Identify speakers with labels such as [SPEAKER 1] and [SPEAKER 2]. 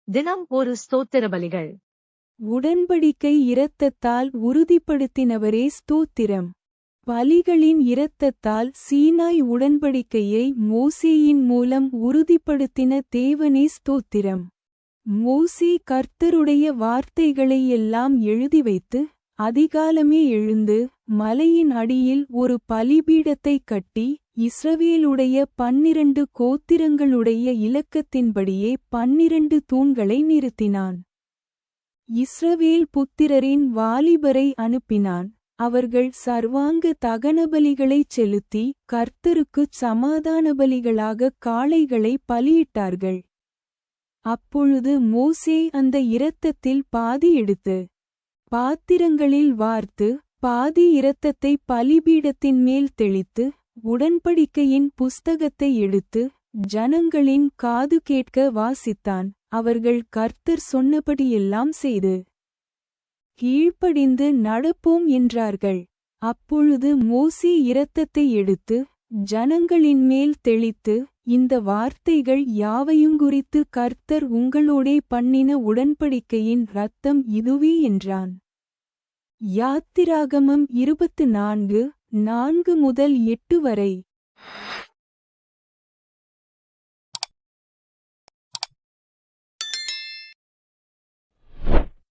[SPEAKER 1] தினம் ஒரு ஸ்தோத்திர பலிகள்.
[SPEAKER 2] உடன்படிக்கை இரத்தத்தால் உறுதிப்படுத்தினவரே ஸ்தோத்திரம். பலிகளின் இரத்தத்தால் சீனாய் உடன்படிக்கையை மோசேயின் மூலம் உறுதிப்படுத்தின தேவனே ஸ்தோத்திரம். மோசே கர்த்தருடைய வார்த்தைகளை எல்லாம் எழுதி வைத்து அதிகாலமே எழுந்து மலையின் அடியில் ஒரு பலிபீடத்தைக் கட்டி இஸ்ரவேலுடைய 12 கோத்திரங்களுடைய இலக்கத்தின்படியே 12 தூண்களை நிறுத்தினான். இஸ்ரவேல் புத்திரரின் வாலிபரை அனுப்பினான். அவர்கள் சர்வாங்க தகனபலிகளைச் செலுத்தி கர்த்தருக்குச் சமாதான பலிகளாக காளைகளை பலியிட்டார்கள். அப்பொழுது மோசே அந்த இரத்தத்தில் பாதி எடுத்து பாத்திரங்களில் வார்த்து பாதி இரத்தத்தை பலிபீடத்தின் மேல் தெளித்து உடன்படிக்கையின் புஸ்தகத்தை எடுத்து ஜனங்களின் காது கேட்க வாசித்தான். அவர்கள் கர்த்தர் சொன்னபடியெல்லாம் செய்து கீழ்ப்படிந்து நடப்போம் என்றார்கள். அப்பொழுது மோசே இரத்தத்தை எடுத்து ஜனங்களின் மேல் தெளித்து, இந்த வார்த்தைகள் யாவையுங்குறித்து கர்த்தர் உங்களோடே பண்ணின உடன்படிக்கையின் இரத்தம் இதுவே என்றான். யாத்திராகமம் 24:4-8 வரை.